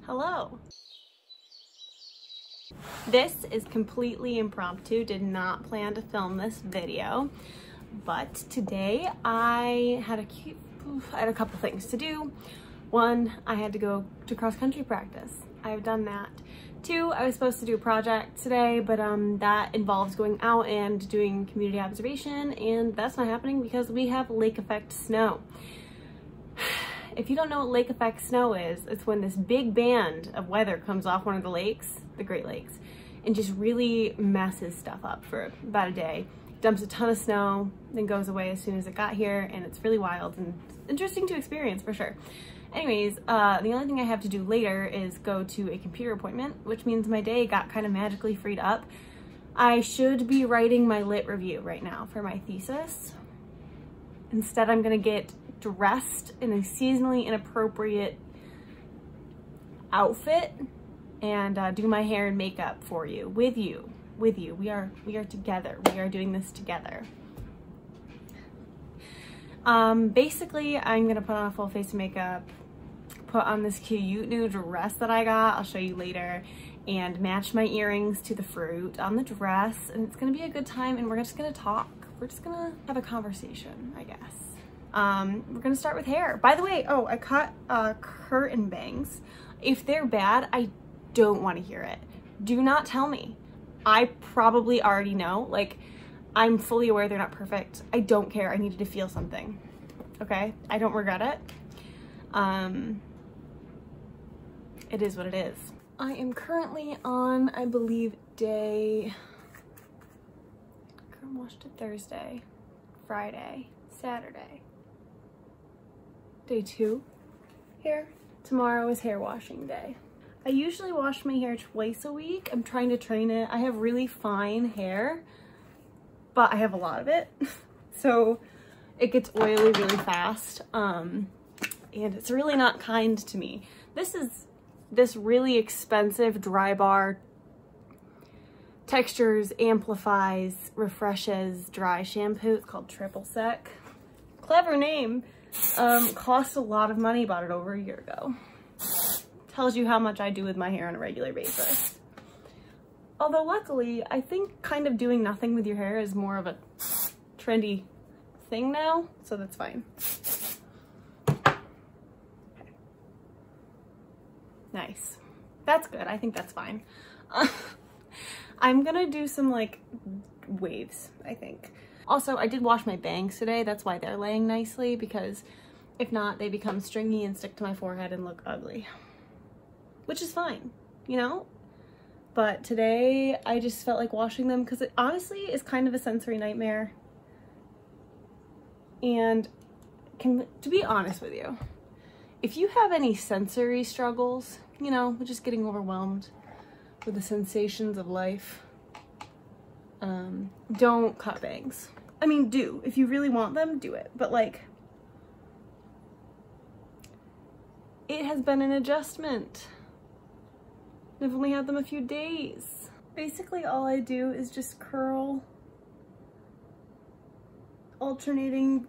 Hello. This is completely impromptu, did not plan to film this video, but today I had a couple things to do. One, I had to go to cross-country practice. I've done that. Two, I was supposed to do a project today, but that involves going out and doing community observation, and that's not happening because we have lake effect snow. If you don't know what lake effect snow is, it's when this big band of weather comes off one of the lakes, the Great Lakes, and just really messes stuff up for about a day. Dumps a ton of snow, then goes away as soon as it got here, and it's really wild and interesting to experience for sure. Anyways, the only thing I have to do later is go to a computer appointment, which means my day got kind of magically freed up. I should be writing my lit review right now for my thesis. Instead, I'm gonna get dressed in a seasonally inappropriate outfit and do my hair and makeup for you, with you. We are together. We are doing this together. Basically, I'm gonna put on a full face of makeup, put on this cute new dress that I got, I'll show you later, and match my earrings to the fruit on the dress, and it's gonna be a good time, and we're just gonna talk. We're just gonna have a conversation, I guess. We're gonna start with hair. By the way, I cut curtain bangs. If they're bad, I don't want to hear it. Do not tell me. I probably already know. Like, I'm fully aware they're not perfect. I don't care. I needed to feel something. Okay? I don't regret it. It is what it is. I am currently on, I believe, day... I watched it Thursday, Friday, Saturday. Day 2 here. Tomorrow is hair washing day. I usually wash my hair twice a week. I'm trying to train it. I have really fine hair, but I have a lot of it. So it gets oily really fast. And it's really not kind to me. This is this really expensive Drybar Textures, Amplifies, Refreshes dry shampoo. It's called Triple Sec. Clever name. Cost a lot of money, bought it over a year ago. Tells you how much I do with my hair on a regular basis. Although luckily, I think kind of doing nothing with your hair is more of a trendy thing now, so that's fine. Okay. Nice. That's good. I think that's fine. I'm gonna do some like waves, I think. Also, I did wash my bangs today. That's why they're laying nicely, because if not, they become stringy and stick to my forehead and look ugly. Which is fine, you know? But today I just felt like washing them because it honestly is kind of a sensory nightmare. And to be honest with you, if you have any sensory struggles, you know, just getting overwhelmed with the sensations of life, don't cut bangs. I mean, do. If you really want them, do it. But like, it has been an adjustment. I've only had them a few days. Basically, all I do is just curl, alternating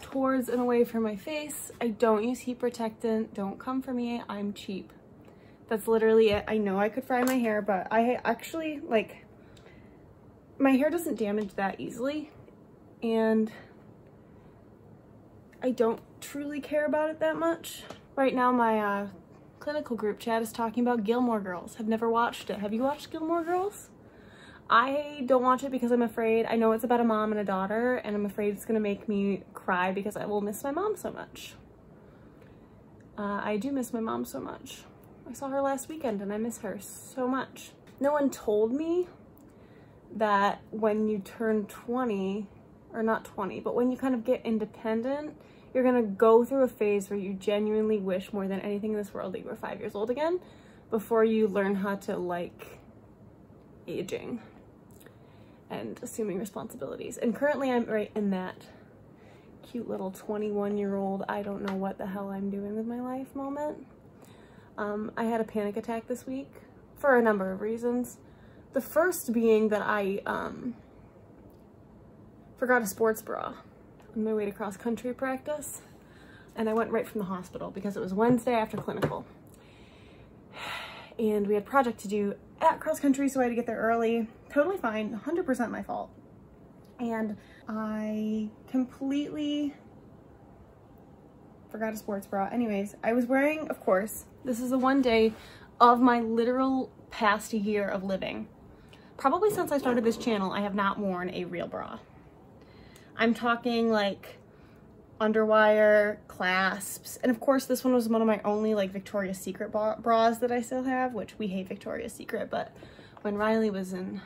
towards and away from my face. I don't use heat protectant. Don't come for me. I'm cheap. That's literally it. I know I could fry my hair, but I actually, like, my hair doesn't damage that easily, and I don't truly care about it that much. Right now, my clinical group chat is talking about Gilmore Girls. Have never watched it. Have you watched Gilmore Girls? I don't watch it because I'm afraid. I know it's about a mom and a daughter, and I'm afraid it's gonna make me cry because I will miss my mom so much. I do miss my mom so much. I saw her last weekend and I miss her so much. No one told me that when you turn 20, or not 20, but when you kind of get independent, you're gonna go through a phase where you genuinely wish more than anything in this world that you were 5 years old again, before you learn how to like aging and assuming responsibilities. And currently I'm right in that cute little 21-year-old, I don't know what the hell I'm doing with my life moment. I had a panic attack this week for a number of reasons. The first being that I forgot a sports bra on my way to cross-country practice, and I went right from the hospital because it was Wednesday after clinical. and we had a project to do at cross country, so I had to get there early. Totally fine, 100% my fault. And I completely forgot a sports bra. Anyways, I was wearing, of course, this is the one day of my literal past year of living. Probably since I started this channel, I have not worn a real bra. I'm talking like underwire, clasps, and of course this one was one of my only like Victoria's Secret bras that I still have, which we hate Victoria's Secret, but when Riley was in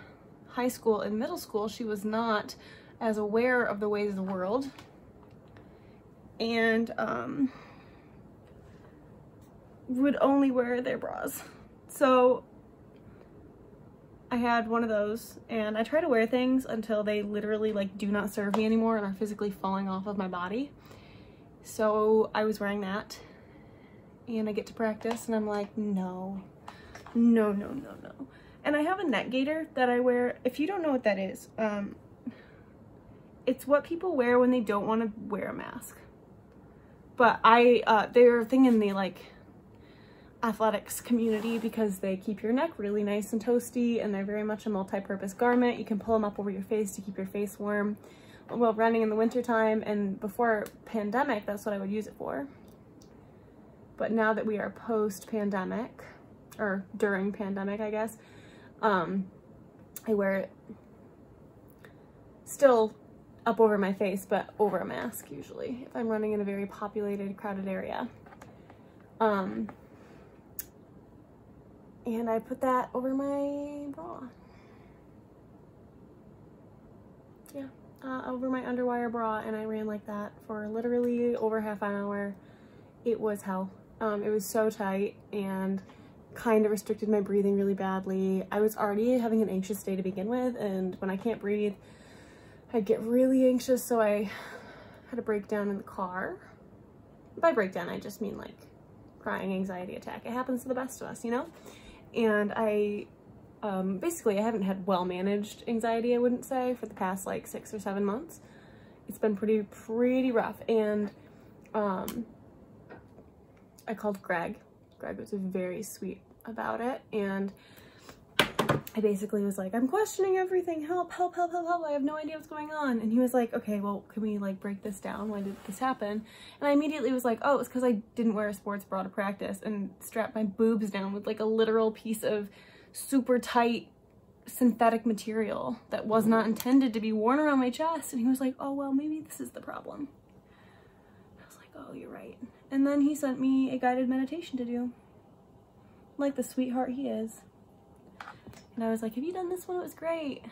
high school and middle school, she was not as aware of the ways of the world, and would only wear their bras. So I had one of those, and I try to wear things until they literally like do not serve me anymore and are physically falling off of my body. So I was wearing that, and I get to practice and I'm like, no, no, no, no, no. And I have a neck gaiter that I wear. If you don't know what that is, it's what people wear when they don't want to wear a mask. But they're a thing in the like athletics community because they keep your neck really nice and toasty, and they're very much a multi-purpose garment. You can pull them up over your face to keep your face warm while running in the winter time, and before pandemic, that's what I would use it for. But now that we are post-pandemic, or during pandemic, I guess, I wear it still up over my face, but over a mask usually, if I'm running in a very populated, crowded area. And I put that over my bra. Yeah, over my underwire bra, and I ran like that for literally over half an hour. It was hell. It was so tight and kind of restricted my breathing really badly. I was already having an anxious day to begin with, and when I can't breathe, I get really anxious, so I had a breakdown in the car. By breakdown, I just mean like crying anxiety attack. It happens to the best of us, you know? And I basically I haven't had well-managed anxiety, I wouldn't say, for the past like 6 or 7 months. It's been pretty rough, and I called Greg. Greg was very sweet about it, and I basically was like, I'm questioning everything, help, help, help, help, help, I have no idea what's going on. And he was like, okay, well, can we like break this down? Why did this happen? And I immediately was like, oh, it's because I didn't wear a sports bra to practice and strapped my boobs down with like a literal piece of super tight synthetic material that was not intended to be worn around my chest. And he was like, oh, well, maybe this is the problem. I was like, oh, you're right. And then he sent me a guided meditation to do, like the sweetheart he is. And I was like, have you done this one? It was great.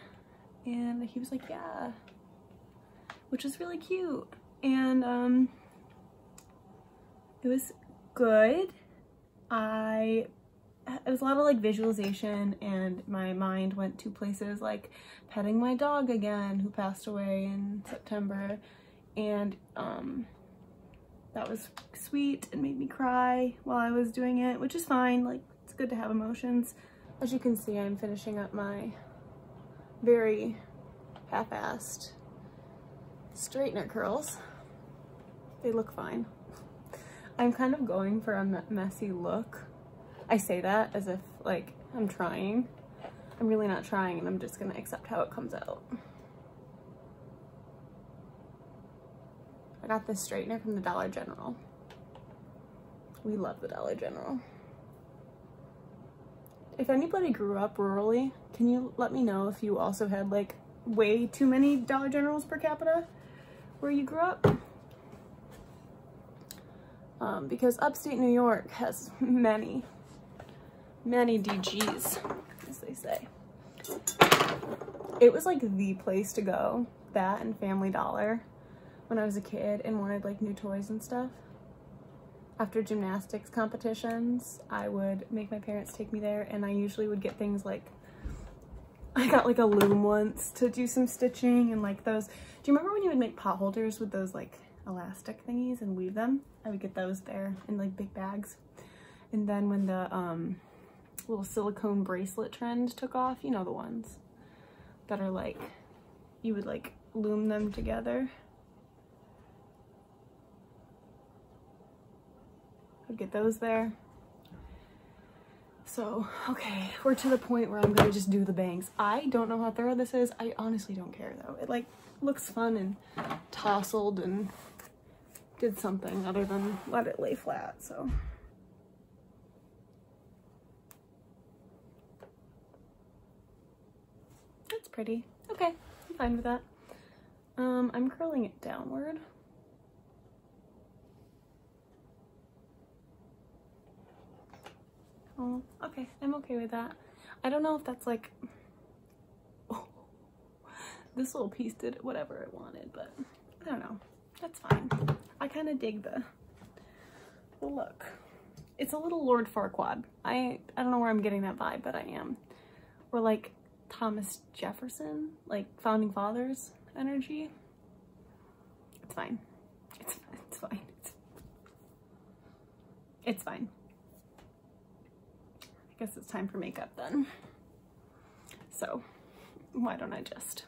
And he was like, yeah, which was really cute. And it was good. It was a lot of like visualization, and my mind went to places like petting my dog again, who passed away in September. And that was sweet and made me cry while I was doing it, which is fine. Like, it's good to have emotions. As you can see, I'm finishing up my very half-assed straightener curls. They look fine. I'm kind of going for a messy look. I say that as if like I'm trying. I'm really not trying, and I'm just gonna accept how it comes out. I got this straightener from the Dollar General. We love the Dollar General. If anybody grew up rurally, can you let me know if you also had like way too many Dollar Generals per capita where you grew up? Because upstate New York has many DGs, as they say. It was like the place to go, that and Family Dollar, when I was a kid and wanted like new toys and stuff. After gymnastics competitions, I would make my parents take me there, and I usually would get things like, I got like a loom once to do some stitching, and like those, do you remember when you would make pot holders with those like elastic thingies and weave them? I would get those there in like big bags. And then when the little silicone bracelet trend took off, you know, the ones that are like, you would like loom them together. I'd get those there. So, okay, we're to the point where I'm gonna just do the bangs. I don't know how thorough this is. I honestly don't care though. It like looks fun and tousled and did something other than let it lay flat, so. That's pretty. Okay, I'm fine with that. I'm curling it downward. Oh, okay, I'm okay with that. I don't know if that's like, oh, this little piece did whatever it wanted, but I don't know. That's fine. I kind of dig the look. It's a little Lord Farquaad. I don't know where I'm getting that vibe, but I am. Or like Thomas Jefferson, like Founding Fathers energy. It's fine. It's fine. It's fine. I guess it's time for makeup then. So why don't I just,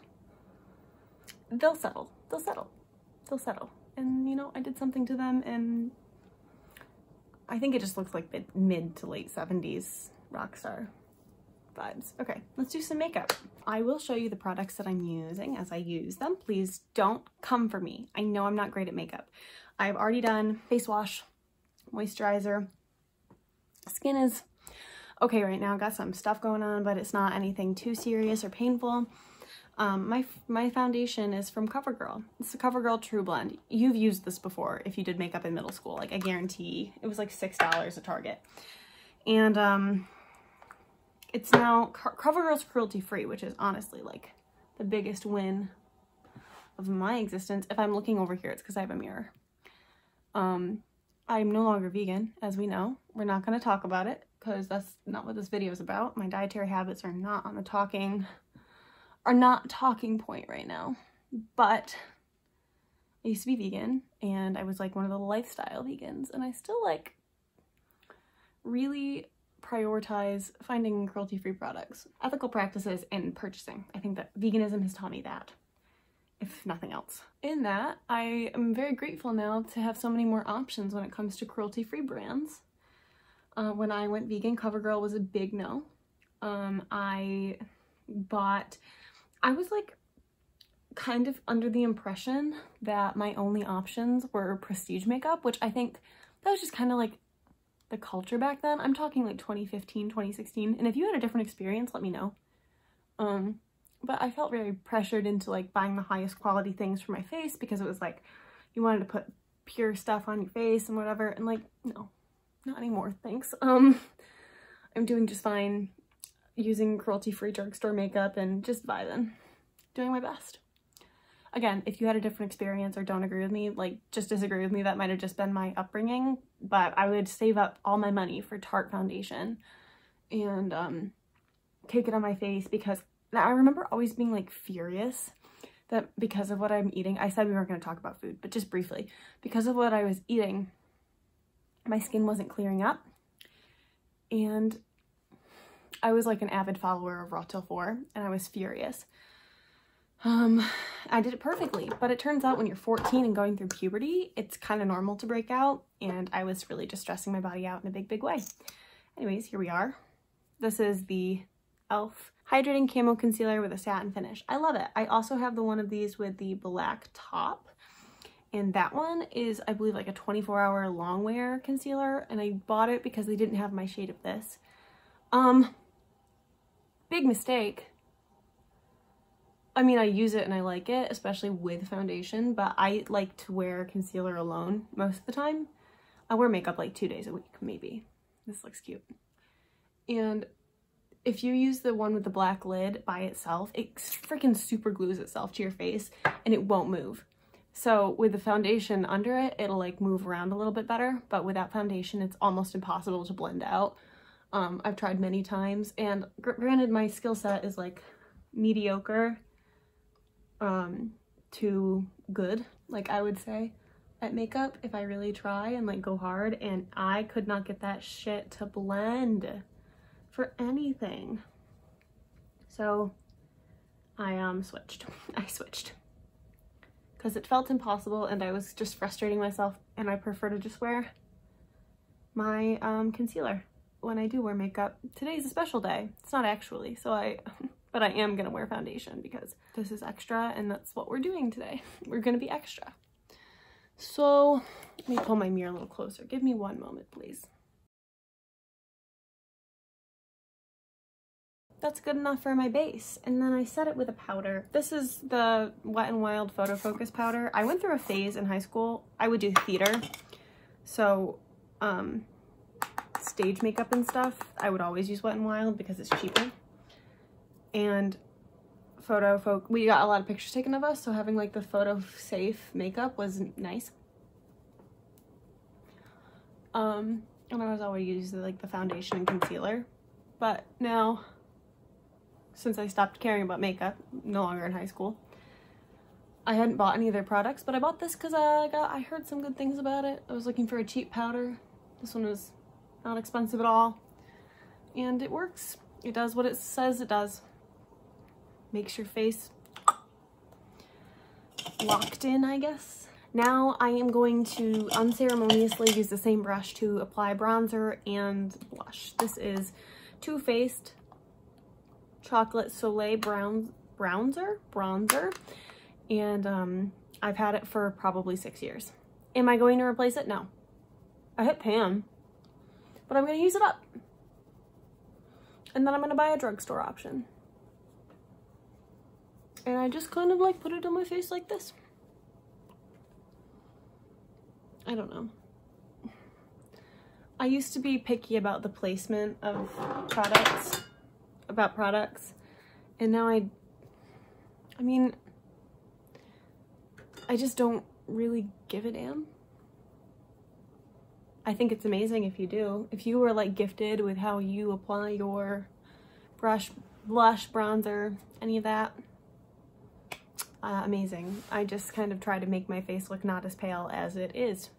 they'll settle. And you know, I did something to them and I think it just looks like the mid to late 70s rock star vibes. Okay, let's do some makeup. I will show you the products that I'm using as I use them. Please don't come for me. I know I'm not great at makeup. I've already done face wash, moisturizer. Skin is okay right now. Got some stuff going on, but it's not anything too serious or painful. My foundation is from CoverGirl. It's the CoverGirl True Blend. You've used this before if you did makeup in middle school. Like I guarantee it was like $6 at Target. And it's now CoverGirl's cruelty free, which is honestly like the biggest win of my existence. If I'm looking over here, it's because I have a mirror. I'm no longer vegan, as we know. We're not going to talk about it because that's not what this video is about. My dietary habits are not on the talking point right now. But I used to be vegan and I was like one of the lifestyle vegans, and I still like really prioritize finding cruelty-free products, ethical practices, and purchasing. I think that veganism has taught me that, if nothing else. In that, I am very grateful now to have so many more options when it comes to cruelty-free brands. When I went vegan, CoverGirl was a big no. I was like kind of under the impression that my only options were prestige makeup, which I think that was just kind of like the culture back then. I'm talking like 2015, 2016. And if you had a different experience, let me know. But I felt very pressured into like buying the highest quality things for my face because it was like you wanted to put pure stuff on your face and whatever. And like, no, not anymore. Thanks. I'm doing just fine using cruelty-free drugstore makeup and just vibing, doing my best. Again, if you had a different experience or don't agree with me, like just disagree with me, that might have just been my upbringing, but I would save up all my money for Tarte foundation and take it on my face because I remember always being like furious that because of what I'm eating, I said we weren't going to talk about food, but just briefly, because of what I was eating, my skin wasn't clearing up. And I was like an avid follower of Raw Till 4 and I was furious. I did it perfectly, but it turns out when you're 14 and going through puberty, it's kind of normal to break out, and I was really just stressing my body out in a big, big way. Anyways, here we are. This is the e.l.f. Hydrating Camo Concealer with a satin finish. I love it. I also have the one of these with the black top, and that one is, I believe, like a 24-hour long wear concealer, and I bought it because they didn't have my shade of this. Big mistake. I mean, I use it and I like it, especially with foundation, but I like to wear concealer alone most of the time. I wear makeup like 2 days a week, maybe. This looks cute. And if you use the one with the black lid by itself, it freaking super glues itself to your face and it won't move. So with the foundation under it, it'll like move around a little bit better, but without foundation, it's almost impossible to blend out. I've tried many times, and granted my skill set is like mediocre to good, like I would say, at makeup if I really try and like go hard, and I could not get that shit to blend for anything. So I switched because it felt impossible and I was just frustrating myself, and I prefer to just wear my concealer. when I do wear makeup. Today's a special day. It's not actually, but I am gonna wear foundation because this is extra and that's what we're doing today. We're gonna be extra. So let me pull my mirror a little closer. Give me one moment, please. That's good enough for my base. And then I set it with a powder. This is the Wet n Wild Photo Focus powder. I went through a phase in high school. I would do theater. So stage makeup and stuff, I would always use Wet n Wild because it's cheaper. And we got a lot of pictures taken of us, so having like the photo safe makeup was nice. And I was always using like the foundation and concealer. But now, since I stopped caring about makeup, no longer in high school, I hadn't bought any of their products, but I bought this because I heard some good things about it. I was looking for a cheap powder. This one was not expensive at all, and it works. It does what it says it does. Makes your face locked in, I guess. Now I am going to unceremoniously use the same brush to apply bronzer and blush. This is Too Faced Chocolate Soleil bronzer, and I've had it for probably 6 years. Am I going to replace it? No. I hit pan, but I'm going to use it up. And then I'm going to buy a drugstore option. And I just kind of like put it on my face like this. I don't know. I used to be picky about the placement of products, and now I mean, I just don't really give a damn. I think it's amazing if you do. If you were like gifted with how you apply your brush, blush, bronzer, any of that, amazing. I just kind of try to make my face look not as pale as it is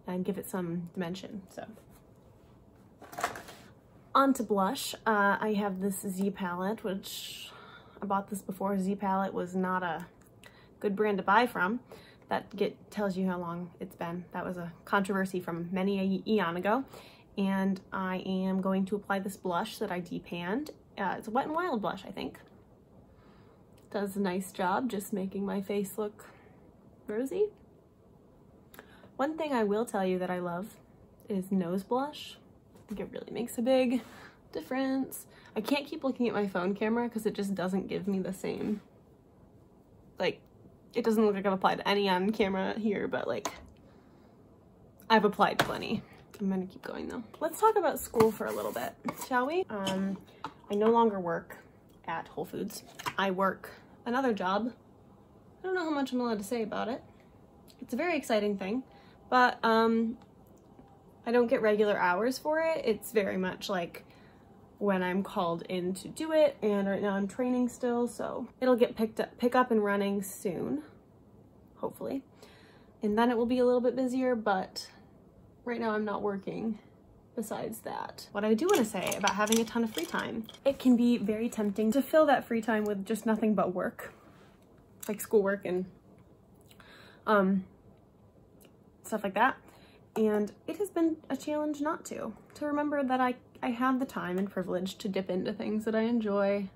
and give it some dimension, so. On to blush. I have this Z palette, which I bought this before. Z palette was not a good brand to buy from. That tells you how long it's been. That was a controversy from many a eon ago. And I am going to apply this blush that I depanned. It's a Wet n Wild blush, I think. Does a nice job just making my face look rosy. One thing I will tell you that I love is nose blush. I think it really makes a big difference. I can't keep looking at my phone camera because it just doesn't give me the same, like, it doesn't look like I've applied any on camera here, but like, I've applied plenty. I'm gonna keep going though. Let's talk about school for a little bit, shall we? I no longer work at Whole Foods. I work another job. I don't know how much I'm allowed to say about it. It's a very exciting thing, but I don't get regular hours for it. It's very much like when I'm called in to do it, and right now I'm training still, so it'll get pick up and running soon, hopefully. And then it will be a little bit busier, but right now I'm not working besides that. What I do want to say about having a ton of free time, it can be very tempting to fill that free time with just nothing but work, like schoolwork and stuff like that. And it has been a challenge not to remember that I have the time and privilege to dip into things that I enjoy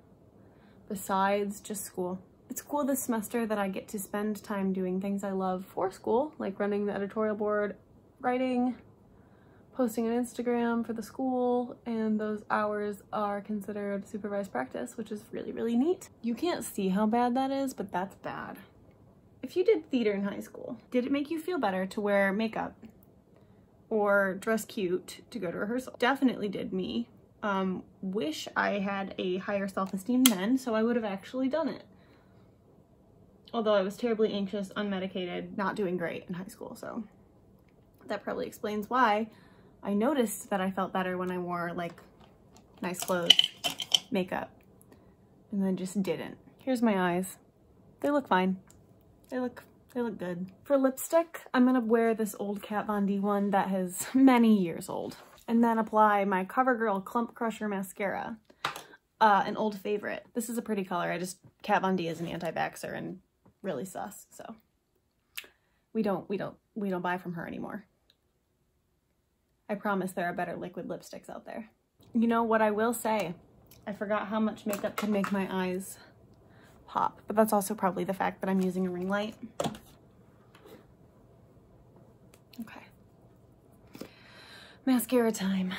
besides just school. It's cool this semester that I get to spend time doing things I love for school, like running the editorial board, writing, posting on Instagram for the school, and those hours are considered supervised practice, which is really, really neat. You can't see how bad that is, but that's bad. If you did theater in high school, did it make you feel better to wear makeup or dress cute to go to rehearsal? Definitely did me. Wish I had a higher self-esteem then, so I would have actually done it. Although I was terribly anxious, unmedicated, not doing great in high school, so that probably explains why I noticed that I felt better when I wore like nice clothes, makeup, and then just didn't. Here's my eyes. They look fine. They look good. For lipstick, I'm gonna wear this old Kat Von D one that is many years old, and then apply my CoverGirl Clump Crusher mascara, an old favorite. This is a pretty color. Kat Von D is an anti-vaxxer and really sus, so we don't buy from her anymore. I promise there are better liquid lipsticks out there. You know what I will say? I forgot how much makeup can make my eyes pop, but that's also probably the fact that I'm using a ring light. Okay. Mascara time.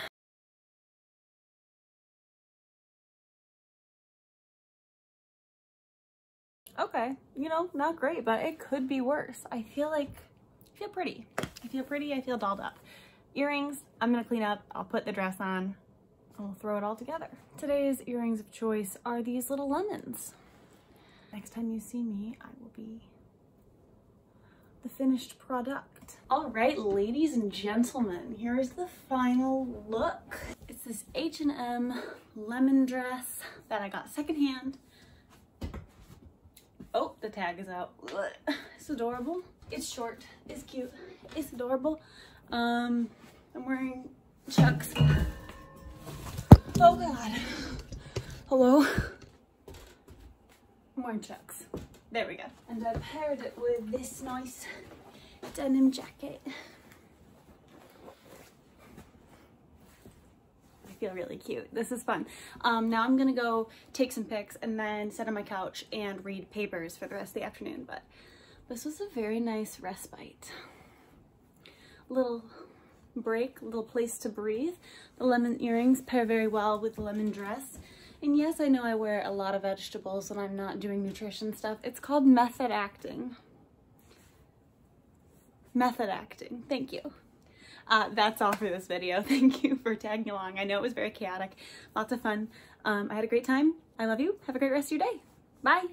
Okay, you know, not great, but it could be worse. I feel pretty. I feel pretty, I feel dolled up. Earrings, I'm gonna clean up, I'll put the dress on, and we'll throw it all together. Today's earrings of choice are these little lemons. Next time you see me, I will be the finished product. All right, ladies and gentlemen, here is the final look. It's this H&M lemon dress that I got secondhand. Oh, the tag is out. It's adorable. It's short, it's cute, it's adorable. I'm wearing Chucks. Oh God. Hello? I'm wearing Chucks. There we go. And I paired it with this nice denim jacket. I feel really cute. This is fun. Now I'm gonna go take some pics and then sit on my couch and read papers for the rest of the afternoon, but this was a very nice respite. Little break, little place to breathe. The lemon earrings pair very well with the lemon dress. And yes, I know I wear a lot of vegetables when I'm not doing nutrition stuff. It's called method acting. Method acting, thank you. That's all for this video. Thank you for tagging along. I know it was very chaotic, lots of fun. I had a great time. I love you. Have a great rest of your day. Bye.